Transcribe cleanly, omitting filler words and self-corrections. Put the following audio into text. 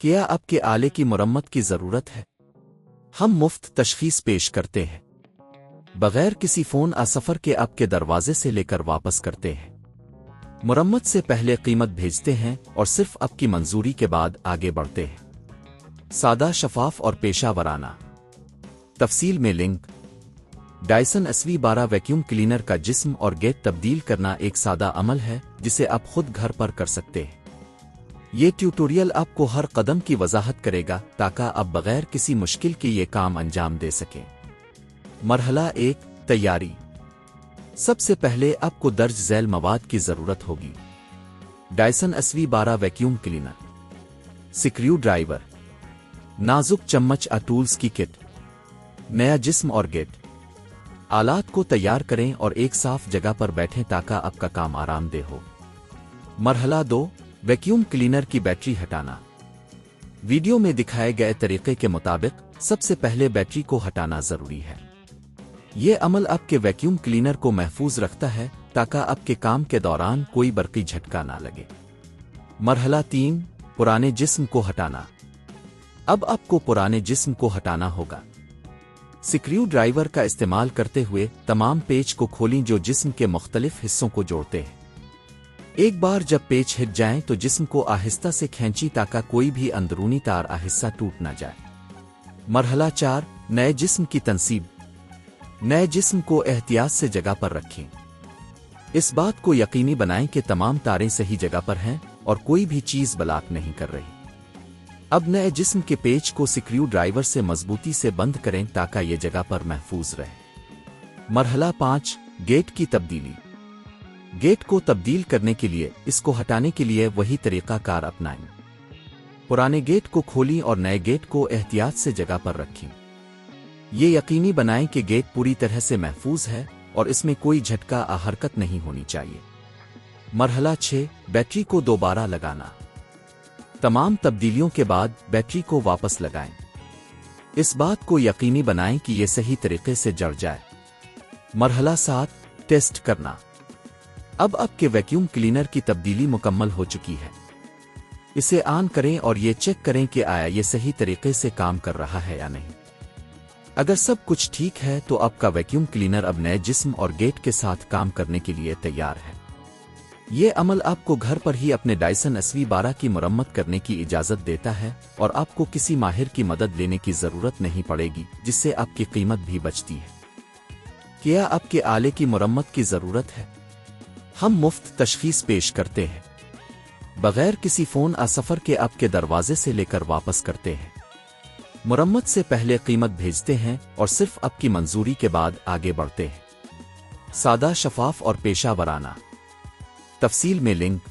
کیا آپ کے آلے کی مرمت کی ضرورت ہے؟ ہم مفت تشخیص پیش کرتے ہیں، بغیر کسی فون سفر کے آپ کے دروازے سے لے کر واپس کرتے ہیں۔ مرمت سے پہلے قیمت بھیجتے ہیں اور صرف آپ کی منظوری کے بعد آگے بڑھتے ہیں۔ سادہ، شفاف اور پیشہ ورانہ۔ تفصیل میں link. Dyson SV12 vacuum cleaner کا جسم اور گیٹ تبدیل کرنا ایک سادہ عمل ہے جسے آپ خود گھر پر کر سکتے ہیں۔ یہ ٹیوٹوریل آپ کو ہر قدم کی وضاحت کرے گا تاکہ آپ بغیر کسی مشکل کے یہ کام انجام دے سکیں۔ مرحلہ 1، تیاری۔ سب سے پہلے آپ کو درج ذیل مواد کی ضرورت ہوگی۔ Dyson SV12 vacuum cleaner, screw driver, نازک چمچ ٹولز کی کٹ، نیا جسم اور گیٹ۔ آلات کو تیار کریں اور ایک صاف جگہ پر بیٹھیں تاکہ آپ کا کام آرام دہ ہو۔ مرحلہ 2، ویکیوم کلینر کی بیٹری ہٹانا۔ ویڈیو میں دکھائے گئے طریقے کے مطابق سب سے پہلے بیٹری کو ہٹانا ضروری ہے۔ یہ عمل آپ کے ویکیوم کلینر کو محفوظ رکھتا ہے تاکہ آپ کے کام کے دوران کوئی برقی جھٹکا نہ لگے۔ مرحلہ 3، پرانے جسم کو ہٹانا۔ اب آپ کو پرانے جسم کو ہٹانا ہوگا۔ سکریو ڈرائیور کا استعمال کرتے ہوئے تمام پیچ کو کھولیں جو جسم کے مختلف حصوں کو جوڑتے ہیں۔ ایک بار جب پیچ ہٹ جائیں تو جسم کو آہستہ سے کھینچیں تاکہ کوئی بھی اندرونی تار آہستہ ٹوٹ نہ جائے۔ مرحلہ 4، نئے جسم کی تنصیب۔ نئے جسم کو احتیاط سے جگہ پر رکھیں۔ اس بات کو یقینی بنائیں کہ تمام تاریں صحیح جگہ پر ہیں اور کوئی بھی چیز بلاک نہیں کر رہی۔ اب نئے جسم کے پیچ کو سکریو ڈرائیور سے مضبوطی سے بند کریں تاکہ یہ جگہ پر محفوظ رہے۔ مرحلہ 5، گیٹ کی تبدیلی۔ گیٹ کو تبدیل کرنے کے لیے اس کو ہٹانے کے لیے وہی طریقہ کار اپنائیں۔ پرانے گیٹ کو کھولیں اور نئے گیٹ کو احتیاط سے جگہ پر رکھیں۔ یہ یقینی بنائیں کہ گیٹ پوری طرح سے محفوظ ہے اور اس میں کوئی جھٹکا حرکت نہیں ہونی چاہیے۔ مرحلہ 6، بیٹری کو دوبارہ لگانا۔ تمام تبدیلیوں کے بعد بیٹری کو واپس لگائیں۔ اس بات کو یقینی بنائیں کہ یہ صحیح طریقے سے جڑ جائے۔ مرحلہ 7، ٹیسٹ کرنا۔ اب آپ کے ویکیوم کلینر کی تبدیلی مکمل ہو چکی ہے۔ اسے آن کریں اور یہ چیک کریں کہ آیا یہ صحیح طریقے سے کام کر رہا ہے یا نہیں۔ اگر سب کچھ ٹھیک ہے تو آپ کا ویکیوم کلینر اب نئے جسم اور گیٹ کے ساتھ کام کرنے کے لیے تیار ہے۔ یہ عمل آپ کو گھر پر ہی اپنے ڈائسن SV12 کی مرمت کرنے کی اجازت دیتا ہے اور آپ کو کسی ماہر کی مدد لینے کی ضرورت نہیں پڑے گی، جس سے آپ کی قیمت بھی بچتی ہے۔ کیا آپ کے آلے کی مرمت کی ضرورت ہے؟ ہم مفت تشخیص پیش کرتے ہیں، بغیر کسی فون سفر کے آپ کے دروازے سے لے کر واپس کرتے ہیں۔ مرمت سے پہلے قیمت بھیجتے ہیں اور صرف آپ کی منظوری کے بعد آگے بڑھتے ہیں۔ سادہ، شفاف اور پیشہ ورانہ۔ تفصیل میں لنک۔